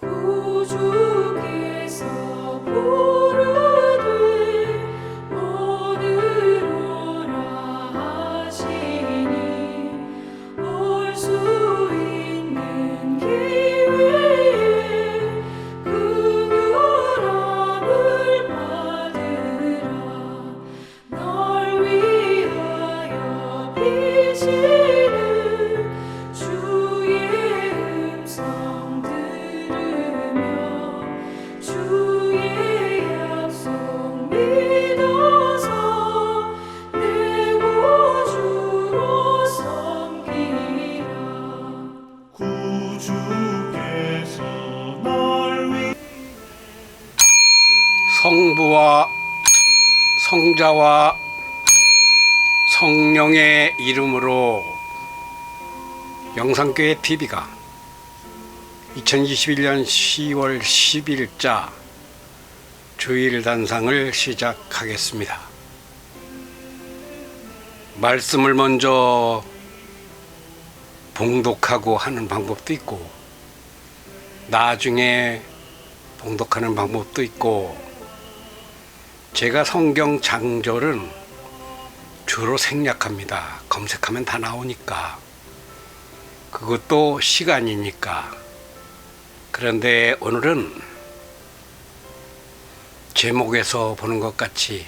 구주께서 부르되 오늘 오라 하시니 올 수 있는 기회에 긍휼함을 받으라. 널 위하여 비치는 주의 음성 들으며 주의 약속 믿어서 내 구주로 섬기라. 구주께서 널 위 성부와 성자와 성령의 이름으로 영상교회 TV가 2021년 10월 10일자 주일 단상을 시작하겠습니다. 말씀을 먼저 봉독하고 하는 방법도 있고 나중에 봉독하는 방법도 있고, 제가 성경 장절은 주로 생략합니다. 검색하면 다 나오니까. 그것도 시간이니까. 그런데 오늘은 제목에서 보는 것 같이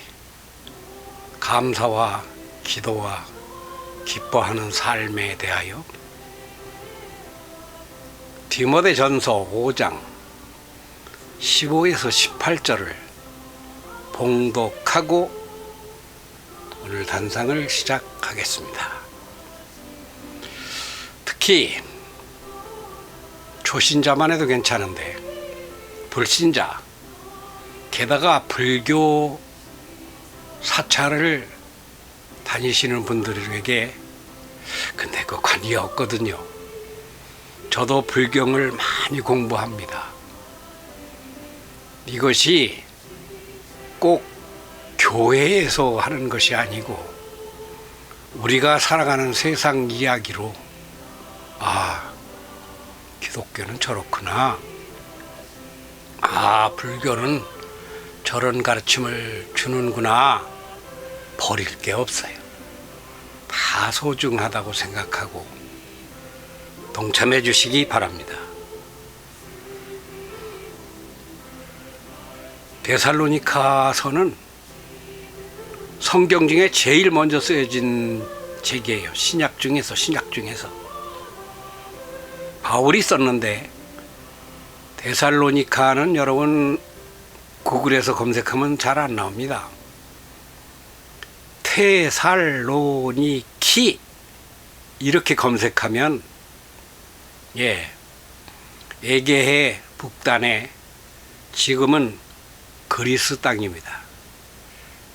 감사와 기도와 기뻐하는 삶에 대하여 디모데전서 5장 15에서 18절을 봉독하고 오늘 단상을 시작하겠습니다. 특히 초신자만 해도 괜찮은데 불신자, 게다가 불교 사찰을 다니시는 분들에게 근데 그 관계 없거든요. 저도 불경을 많이 공부합니다. 이것이 꼭 교회에서 하는 것이 아니고 우리가 살아가는 세상 이야기로, 아, 기독교는 저렇구나, 아, 불교는 저런 가르침을 주는구나, 버릴 게 없어요. 다 소중하다고 생각하고 동참해 주시기 바랍니다. 데살로니가서는 성경 중에 제일 먼저 쓰여진 책이에요. 신약 중에서 바울이 썼는데, 데살로니가는 여러분 구글에서 검색하면 잘 안 나옵니다. 테살로니키 이렇게 검색하면 에게해 북단에, 지금은 그리스 땅입니다.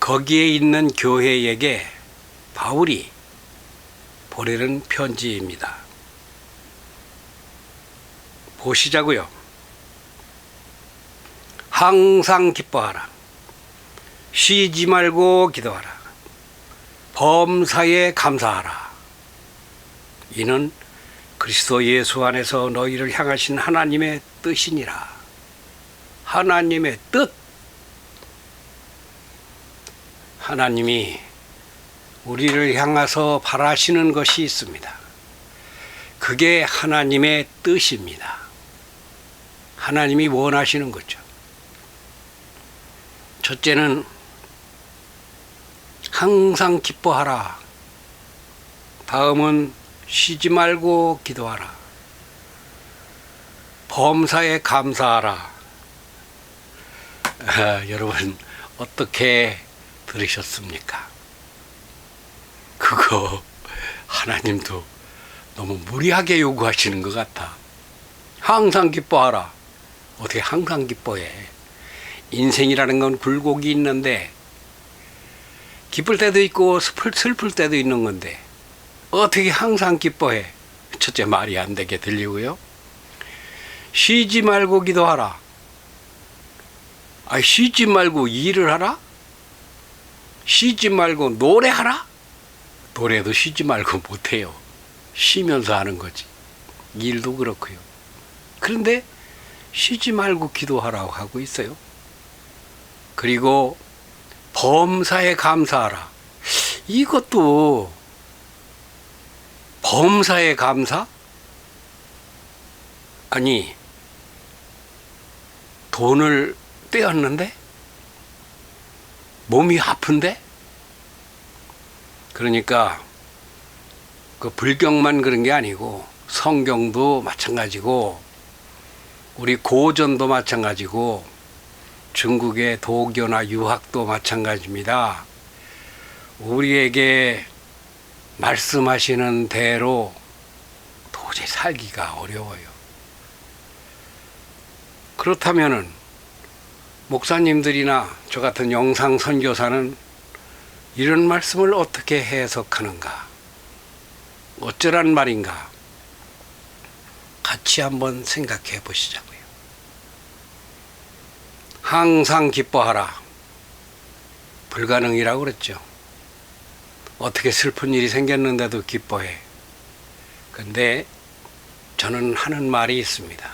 거기에 있는 교회에게 바울이 보내는 편지입니다. 보시자고요. 항상 기뻐하라. 쉬지 말고 기도하라. 범사에 감사하라. 이는 그리스도 예수 안에서 너희를 향하신 하나님의 뜻이니라. 하나님의 뜻. 하나님이 우리를 향해서 바라시는 것이 있습니다. 그게 하나님의 뜻입니다. 하나님이 원하시는 거죠. 첫째는 항상 기뻐하라. 다음은 쉬지 말고 기도하라. 범사에 감사하라. 여러분 어떻게 들으셨습니까? 그거 하나님도 너무 무리하게 요구하시는 것 같아. 항상 기뻐하라. 어떻게 항상 기뻐해? 인생이라는 건 굴곡이 있는데, 기쁠 때도 있고 슬플 때도 있는 건데 어떻게 항상 기뻐해? 첫째, 말이 안 되게 들리고요. 쉬지 말고 기도하라. 쉬지 말고 일을 하라? 쉬지 말고 노래하라? 노래도 쉬지 말고 못해요. 쉬면서 하는 거지. 일도 그렇고요. 그런데 쉬지 말고 기도하라고 하고 있어요. 그리고 범사에 감사하라. 이것도 범사에 감사? 아니, 돈을 떼었는데? 몸이 아픈데? 그러니까 그 불경만 그런 게 아니고 성경도 마찬가지고 우리 고전도 마찬가지고 중국의 도교나 유학도 마찬가지입니다. 우리에게 말씀하시는 대로 도저히 살기가 어려워요. 그렇다면은 목사님들이나 저 같은 영상 선교사는 이런 말씀을 어떻게 해석하는가? 어쩌란 말인가? 같이 한번 생각해 보시자고요. 항상 기뻐하라. 불가능이라고 그랬죠. 어떻게 슬픈 일이 생겼는데도 기뻐해. 근데 저는 하는 말이 있습니다.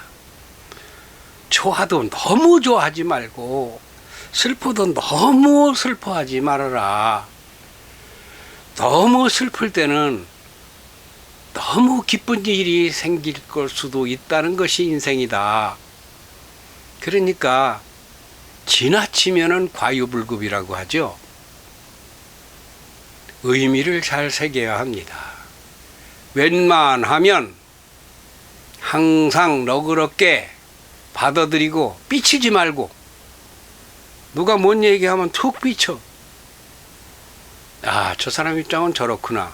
좋아도 너무 좋아하지 말고 슬퍼도 너무 슬퍼하지 말아라. 너무 슬플 때는 너무 기쁜 일이 생길 걸 수도 있다는 것이 인생이다. 그러니까 지나치면은 과유불급이라고 하죠. 의미를 잘 새겨야 합니다. 웬만하면 항상 너그럽게 받아들이고 삐치지 말고 누가 뭔 얘기하면 툭 삐쳐. 아, 저 사람 입장은 저렇구나.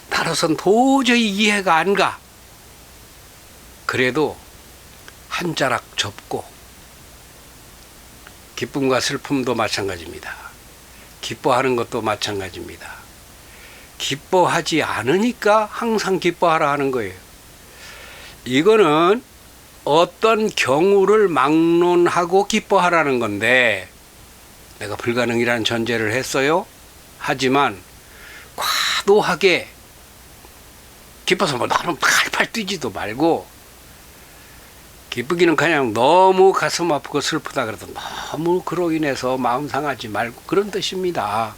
나로선 도저히 이해가 안 가. 그래도 한 자락 접고 기쁨과 슬픔도 마찬가지입니다. 기뻐하는 것도 마찬가지입니다. 기뻐하지 않으니까 항상 기뻐하라 하는 거예요. 이거는 어떤 경우를 막론하고 기뻐하라는 건데 내가 불가능이라는 전제를 했어요. 하지만 과도하게 기뻐서 뭐 나는 팔팔 뛰지도 말고 기쁘기는 그냥 너무 가슴 아프고 슬프다 그래도 너무 그로 인해서 마음 상하지 말고 그런 뜻입니다.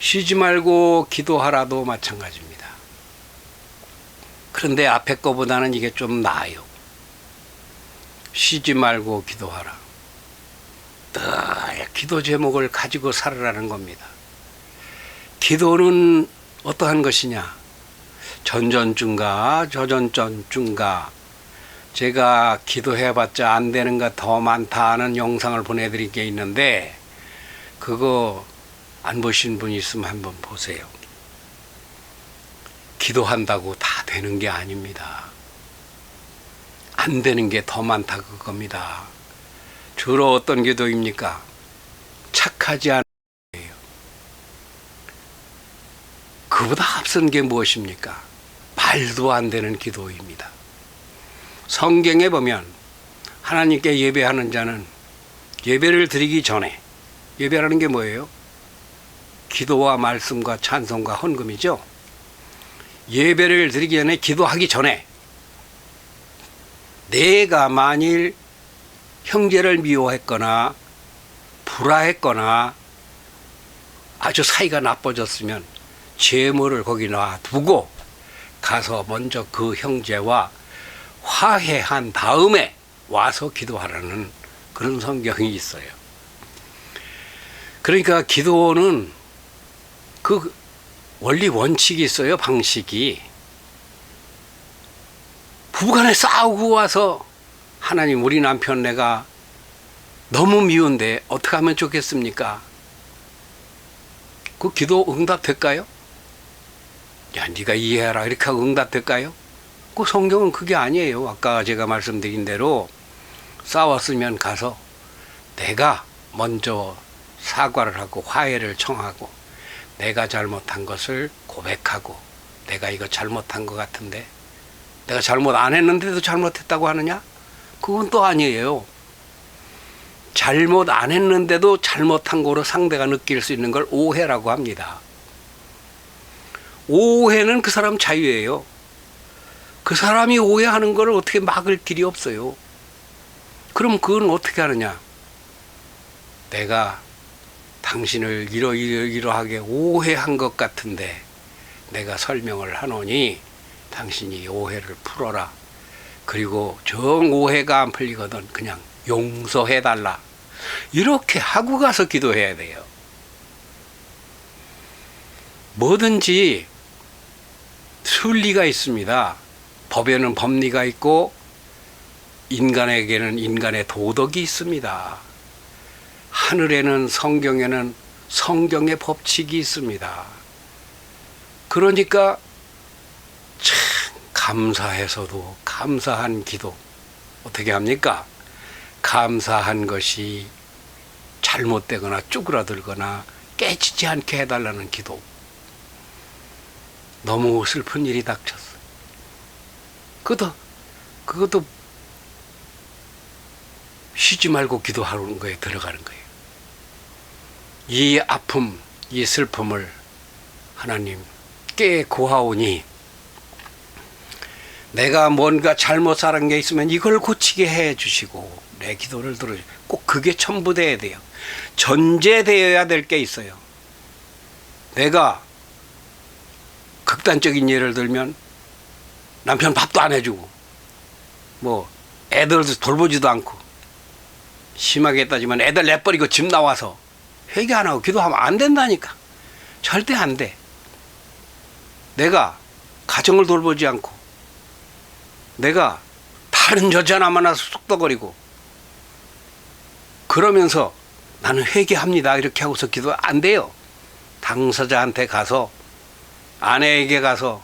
쉬지 말고 기도하라도 마찬가지입니다. 그런데 앞에 거보다는 이게 좀 나아요. 쉬지 말고 기도하라. 늘 기도 제목을 가지고 살으라는 겁니다. 기도는 어떠한 것이냐? 전전중가 저전전중가 제가 기도해봤자 안 되는 거 더 많다는 영상을 보내드릴 게 있는데 그거 안 보신 분 있으면 한번 보세요. 기도한다고 다 되는 게 아닙니다. 안 되는 게 더 많다 그겁니다. 주로 어떤 기도입니까? 착하지 않은 거예요. 그보다 앞선 게 무엇입니까? 말도 안 되는 기도입니다. 성경에 보면 하나님께 예배하는 자는 예배를 드리기 전에 예배라는 게 뭐예요? 기도와 말씀과 찬송과 헌금이죠. 예배를 드리기 전에 기도하기 전에 내가 만일 형제를 미워했거나 불화했거나 아주 사이가 나빠졌으면 재물을 거기 놔두고 가서 먼저 그 형제와 화해한 다음에 와서 기도하라는 그런 성경이 있어요. 그러니까 기도는 그 원리 원칙이 있어요. 방식이. 부부간에 싸우고 와서 하나님 우리 남편 내가 너무 미운데 어떻게 하면 좋겠습니까? 그 기도 응답될까요? 야 네가 이해해라 이렇게 하고 응답될까요? 그 성경은 그게 아니에요. 아까 제가 말씀드린 대로 싸웠으면 가서 내가 먼저 사과를 하고 화해를 청하고 내가 잘못한 것을 고백하고 내가 이거 잘못한 것 같은데 내가 잘못 안 했는데도 잘못했다고 하느냐? 그건 또 아니에요. 잘못 안 했는데도 잘못한 거로 상대가 느낄 수 있는 걸 오해라고 합니다. 오해는 그 사람 자유예요. 그 사람이 오해하는 걸 어떻게 막을 길이 없어요. 그럼 그건 어떻게 하느냐? 내가 당신을 이러이러하게 오해한 것 같은데 내가 설명을 하노니 당신이 오해를 풀어라. 그리고 정 오해가 안 풀리거든 그냥 용서해달라. 이렇게 하고 가서 기도해야 돼요. 뭐든지 순리가 있습니다. 법에는 법리가 있고 인간에게는 인간의 도덕이 있습니다. 하늘에는 성경에는 성경의 법칙이 있습니다. 그러니까 참 감사해서도 감사한 기도 어떻게 합니까? 감사한 것이 잘못되거나 쭈그라들거나 깨지지 않게 해달라는 기도. 너무 슬픈 일이 닥쳤어. 그것도 쉬지 말고 기도하는 거에 들어가는 거예요. 이 아픔, 이 슬픔을 하나님께 구하오니 내가 뭔가 잘못 살은 게 있으면 이걸 고치게 해 주시고 내 기도를 들어주시고 꼭 그게 첨부돼야 돼요. 전제되어야 될 게 있어요. 내가 극단적인 예를 들면 남편 밥도 안 해주고 뭐 애들도 돌보지도 않고 심하게 따지면 애들 내버리고 집 나와서 회개 안 하고 기도하면 안 된다니까. 절대 안 돼. 내가 가정을 돌보지 않고 내가 다른 여자나 만나서 쑥덕거리고 그러면서 나는 회개합니다 이렇게 하고서 기도 안 돼요. 당사자한테 가서 아내에게 가서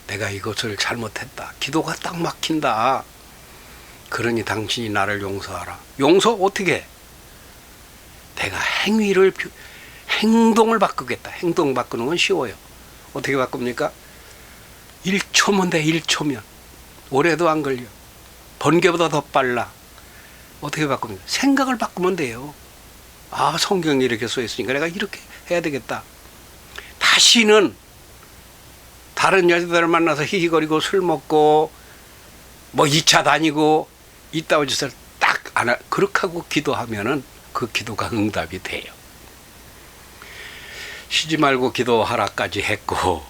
내가 이것을 잘못했다. 기도가 딱 막힌다. 그러니 당신이 나를 용서하라. 용서 어떻게 해? 내가 행동을 바꾸겠다. 행동 바꾸는 건 쉬워요. 어떻게 바꿉니까? 1초면 돼. 1초면. 오래도 안 걸려. 번개보다 더 빨라. 어떻게 바꿉니까? 생각을 바꾸면 돼요. 아, 성경이 이렇게 써 있으니까 내가 이렇게 해야 되겠다. 다시는 다른 여자들을 만나서 히히거리고 술 먹고 뭐 2차 다니고 이따위 짓을 딱 안 하, 그렇게 하고 기도하면은 그 기도가 응답이 돼요. 쉬지 말고 기도하라까지 했고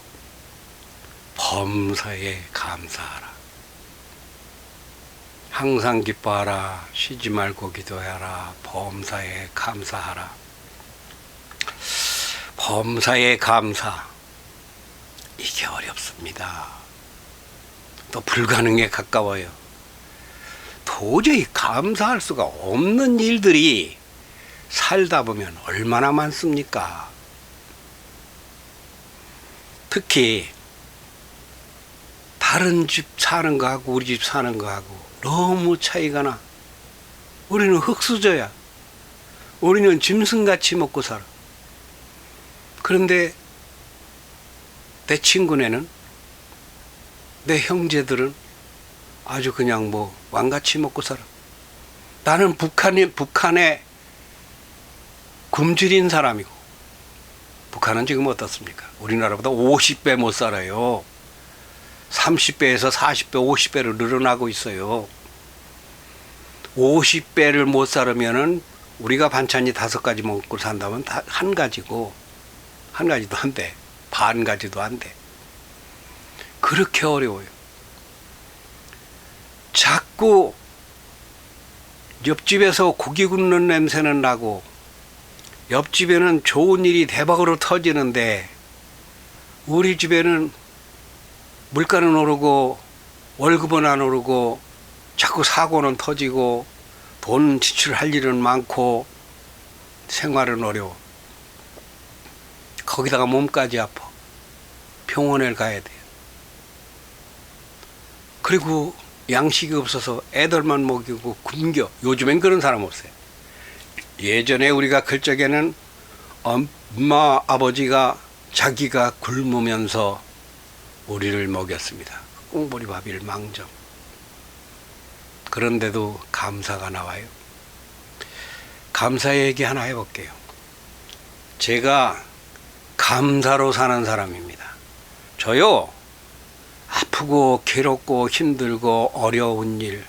범사에 감사하라. 항상 기뻐하라. 쉬지 말고 기도하라. 범사에 감사하라. 범사에 감사. 이게 어렵습니다. 또 불가능에 가까워요. 도저히 감사할 수가 없는 일들이 살다 보면 얼마나 많습니까? 특히 다른 집 사는 거하고 우리 집 사는 거하고 너무 차이가 나. 우리는 흙수저야. 우리는 짐승같이 먹고 살아. 그런데 내 친구네는, 내 형제들은 아주 그냥 뭐 왕같이 먹고 살아. 나는 북한에 굶주린 사람이고, 북한은 지금 어떻습니까? 우리나라보다 50배 못 살아요. 30배에서 40배, 50배로 늘어나고 있어요. 50배를 못 살으면은 우리가 반찬이 5가지 먹고 산다면 다 한 가지고, 한 가지도 안 돼. 반 가지도 안 돼. 그렇게 어려워요. 자꾸 옆집에서 고기 굽는 냄새는 나고, 옆집에는 좋은 일이 대박으로 터지는데, 우리 집에는 물가는 오르고 월급은 안 오르고 자꾸 사고는 터지고 돈 지출할 일은 많고 생활은 어려워. 거기다가 몸까지 아파. 병원을 가야 돼요. 그리고 양식이 없어서 애들만 먹이고 굶겨. 요즘엔 그런 사람 없어요. 예전에 우리가 클 적에는 엄마 아버지가 자기가 굶으면서 우리를 먹였습니다. 꽁보리밥 1망정. 그런데도 감사가 나와요. 감사 얘기 하나 해볼게요. 제가 감사로 사는 사람입니다. 저요, 아프고 괴롭고 힘들고 어려운 일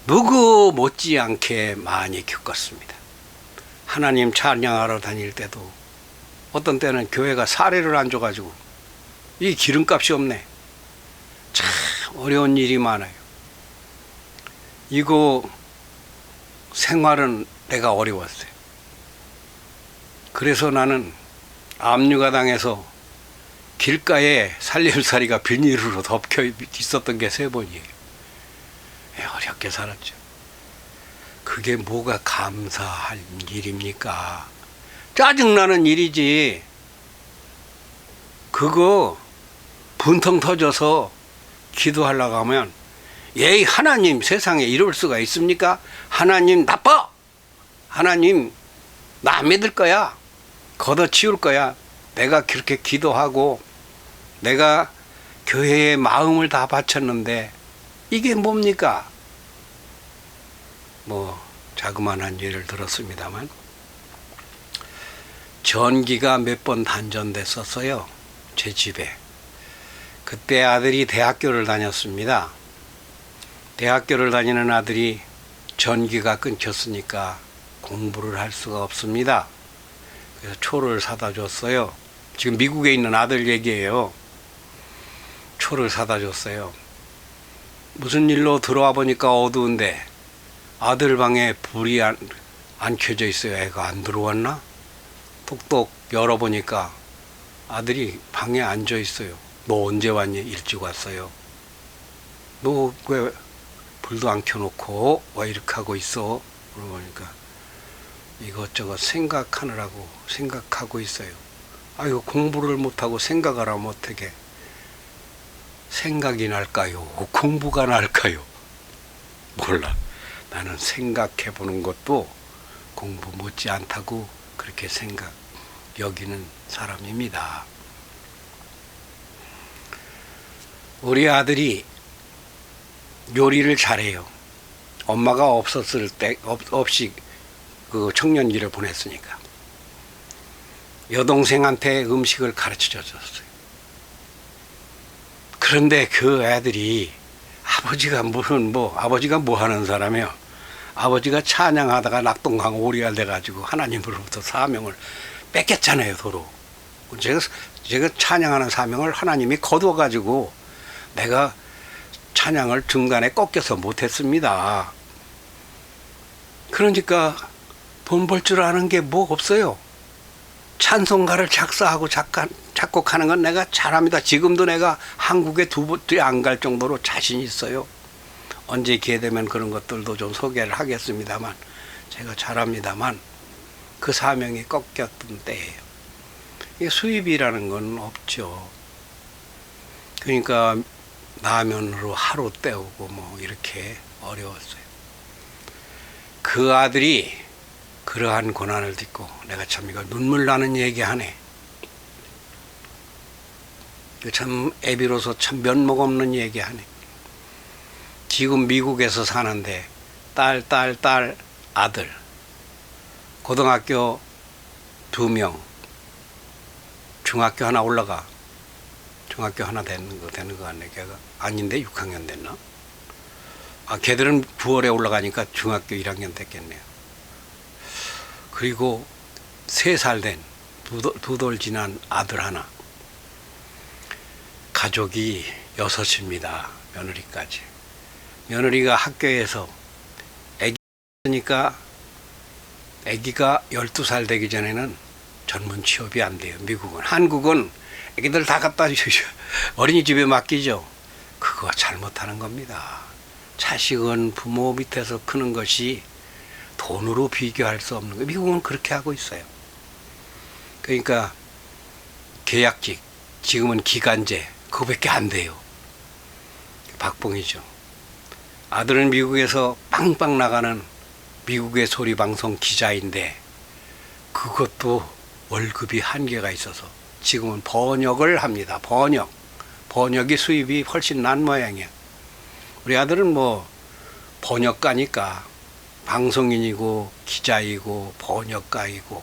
누구 못지않게 많이 겪었습니다. 하나님 찬양하러 다닐 때도 어떤 때는 교회가 사례를 안 줘가지고 이 기름값이 없네. 참 어려운 일이 많아요. 이거 생활은 내가 어려웠어요. 그래서 나는 압류가당에서 길가에 살림살이가 비닐으로 덮여 있었던 게 3번이에요. 어렵게 살았죠. 그게 뭐가 감사할 일입니까? 짜증나는 일이지. 그거 분통 터져서 기도하려고 하면 예이 하나님 세상에 이럴 수가 있습니까? 하나님 나빠! 하나님 나 안 믿을 거야. 걷어치울 거야. 내가 그렇게 기도하고 내가 교회에 마음을 다 바쳤는데 이게 뭡니까? 뭐 자그마한 예를 들었습니다만 전기가 몇 번 단전됐었어요. 제 집에. 그때 아들이 대학교를 다녔습니다. 대학교를 다니는 아들이 전기가 끊겼으니까 공부를 할 수가 없습니다. 그래서 초를 사다 줬어요. 지금 미국에 있는 아들 얘기예요. 초를 사다 줬어요. 무슨 일로 들어와 보니까 어두운데 아들 방에 불이 안 켜져 있어요. 애가 안 들어왔나? 톡톡 열어보니까 아들이 방에 앉아 있어요. 너 언제 왔니? 일찍 왔어요. 너 왜 불도 안 켜놓고 왜 이렇게 하고 있어? 그러니까 이것저것 생각하느라고 생각하고 있어요. 아이고 공부를 못하고 생각을 하면 어떻게 생각이 날까요? 공부가 날까요? 몰라. 나는 생각해 보는 것도 공부 못지 않다고 그렇게 여기는 사람입니다. 우리 아들이 요리를 잘해요. 엄마가 없었을 때 없이 그 청년기를 보냈으니까 여동생한테 음식을 가르쳐 줬어요. 그런데 그 애들이 아버지가 아버지가 뭐 하는 사람이요? 아버지가 찬양하다가 낙동강 오리가 돼가지고 하나님으로부터 사명을 뺏겼잖아요, 도로. 제가 찬양하는 사명을 하나님이 거두어가지고 내가 찬양을 중간에 꺾여서 못했습니다. 그러니까 돈 벌 줄 아는 게 뭐 없어요. 찬송가를 작사하고 작곡하는 건 내가 잘합니다. 지금도 내가 한국에 두 번 안 갈 정도로 자신 있어요. 언제 기회 되면 그런 것들도 좀 소개를 하겠습니다만 제가 잘합니다만 그 사명이 꺾였던 때예요. 이게 수입이라는 건 없죠. 그러니까 라면으로 하루 때우고 뭐 이렇게 어려웠어요. 그 아들이 그러한 고난을 딛고 내가 참 이거 눈물 나는 얘기하네. 참 애비로서 참 면목 없는 얘기하네. 지금 미국에서 사는데 딸 아들 고등학교 2명 중학교 하나 올라가. 중학교 하나 되는 거 같네. 걔가 아닌데 6학년 됐나? 걔들은 9월에 올라가니까 중학교 1학년 됐겠네요. 그리고 3살 된 두 돌 지난 아들 하나. 가족이 6입니다. 며느리까지. 며느리가 학교에서 애기니까 애기가 12살 되기 전에는 전문 취업이 안 돼요. 미국은. 한국은 애기들 다 갖다 주셔. 어린이집에 맡기죠. 그거 잘못하는 겁니다. 자식은 부모 밑에서 크는 것이 돈으로 비교할 수 없는 거예요. 미국은 그렇게 하고 있어요. 그러니까 계약직, 지금은 기간제, 그거밖에 안 돼요. 박봉이죠. 아들은 미국에서 빵빵 나가는 미국의 소리방송 기자인데 그것도 월급이 한계가 있어서 지금은 번역을 합니다. 번역이 수입이 훨씬 난 모양이야. 우리 아들은 뭐 번역가니까 방송인이고 기자이고 번역가이고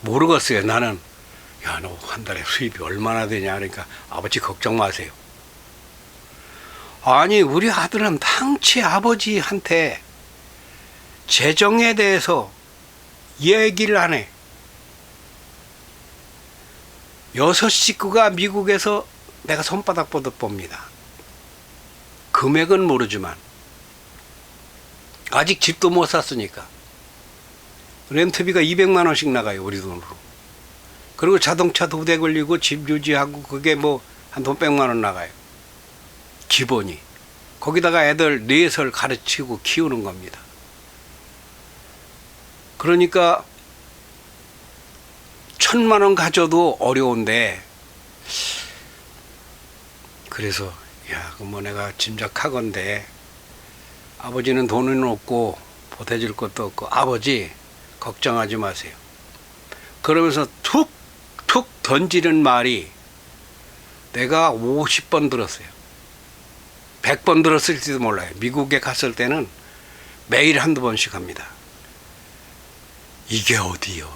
모르겠어요. 나는 야, 너 한 달에 수입이 얼마나 되냐 그러니까 아버지 걱정 마세요. 아니 우리 아들은 당치 아버지한테 재정에 대해서 얘기를 안 해. 6식구가 미국에서 내가 손바닥 보듯 봅니다. 금액은 모르지만 아직 집도 못 샀으니까 렌트비가 200만 원씩 나가요, 우리 돈으로. 그리고 자동차 2대 걸리고 집 유지하고 그게 뭐 한 돈 100만 원 나가요, 기본이. 거기다가 애들 4살 가르치고 키우는 겁니다. 그러니까 1000만 원 가져도 어려운데, 그래서 야, 뭐 내가 짐작하건대 아버지는 돈은 없고 보태줄 것도 없고 아버지 걱정하지 마세요. 그러면서 툭툭 던지는 말이 내가 50번 들었어요. 100번 들었을지도 몰라요. 미국에 갔을 때는 매일 한두 번씩 합니다. 이게 어디요?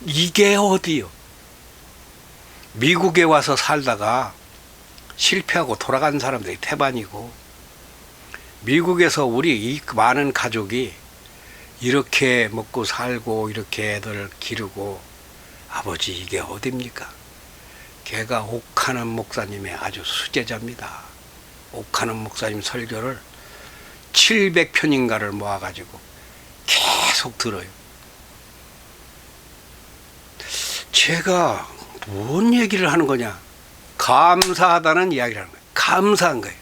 이게 어디요? 미국에 와서 살다가 실패하고 돌아간 사람들이 태반이고, 미국에서 우리 이 많은 가족이 이렇게 먹고 살고 이렇게 애들 기르고, 아버지 이게 어딥니까? 걔가 옥하는 목사님의 아주 수제자입니다. 옥하는 목사님 설교를 700편인가를 모아가지고 계속 들어요. 제가 뭔 얘기를 하는 거냐? 감사하다는 이야기를 하는 거예요. 감사한 거예요.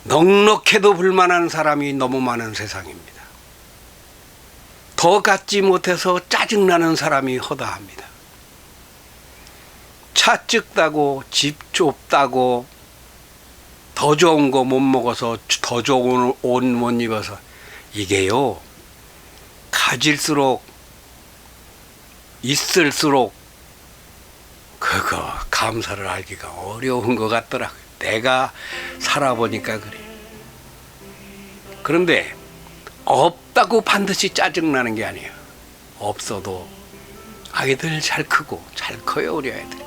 넉넉해도 불만한 사람이 너무 많은 세상입니다. 더 갖지 못해서 짜증나는 사람이 허다합니다. 차 적다고, 집 좁다고, 더 좋은 거 못 먹어서, 더 좋은 옷 못 입어서, 이게요, 가질수록 있을수록 그거 감사를 알기가 어려운 것 같더라고요. 내가 살아보니까 그래. 그런데 없다고 반드시 짜증나는 게 아니에요. 없어도 아이들 잘 크고 잘 커요, 우리 아이들.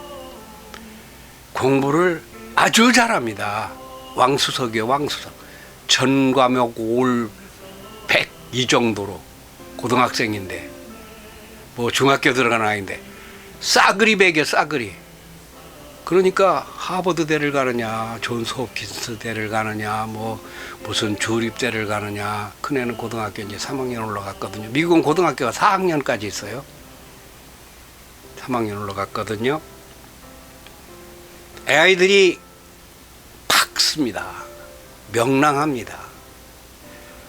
공부를 아주 잘합니다. 왕수석이요, 왕수석. 전 과목 올 100 이 정도로 고등학생인데, 뭐 중학교 들어간 아이인데 싸그리 배겨, 싸그리. 그러니까 하버드대를 가느냐, 존스 홉킨스대를 가느냐, 뭐 무슨 주립대를 가느냐. 큰애는 고등학교 이제 3학년 올라갔거든요. 미국은 고등학교가 4학년까지 있어요. 3학년 올라갔거든요. 아이들이 팍습니다. 명랑합니다.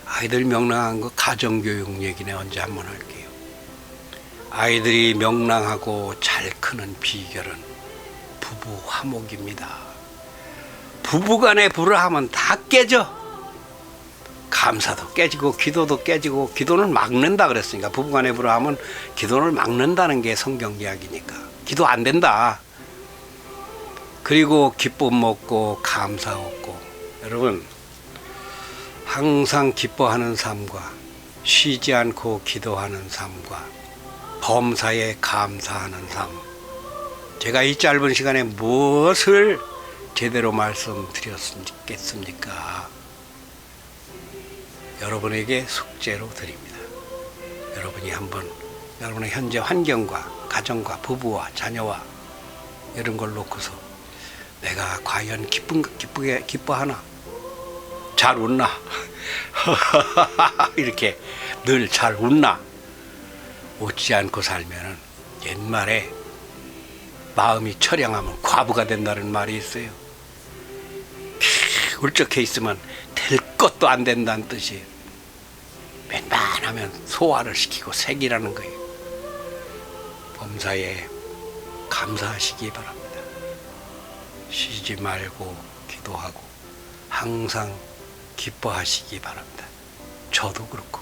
아이들 명랑한 거 가정교육 얘기네, 언제 한번 할게요. 아이들이 명랑하고 잘 크는 비결은 부부 화목입니다. 부부간에 불화하면 다 깨져. 감사도 깨지고 기도도 깨지고, 기도는 막는다 그랬으니까, 부부간에 불화하면 기도를 막는다는 게 성경 이야기니까 기도 안 된다. 그리고 기쁨 없고 감사 없고, 여러분 항상 기뻐하는 삶과 쉬지 않고 기도하는 삶과 범사에 감사하는 삶, 제가 이 짧은 시간에 무엇을 제대로 말씀드렸겠습니까? 여러분에게 숙제로 드립니다. 여러분이 한번 여러분의 현재 환경과 가정과 부부와 자녀와 이런 걸 놓고서 내가 과연 기쁘게 기뻐하나? 잘 웃나? 이렇게 늘 잘 웃나? 웃지 않고 살면은 옛말에 마음이 처량하면 과부가 된다는 말이 있어요. 울적해 있으면 될 것도 안 된다는 뜻이에요. 웬만하면 소화를 시키고 색이라는 거예요. 범사에 감사하시기 바랍니다. 쉬지 말고 기도하고 항상 기뻐하시기 바랍니다. 저도 그렇고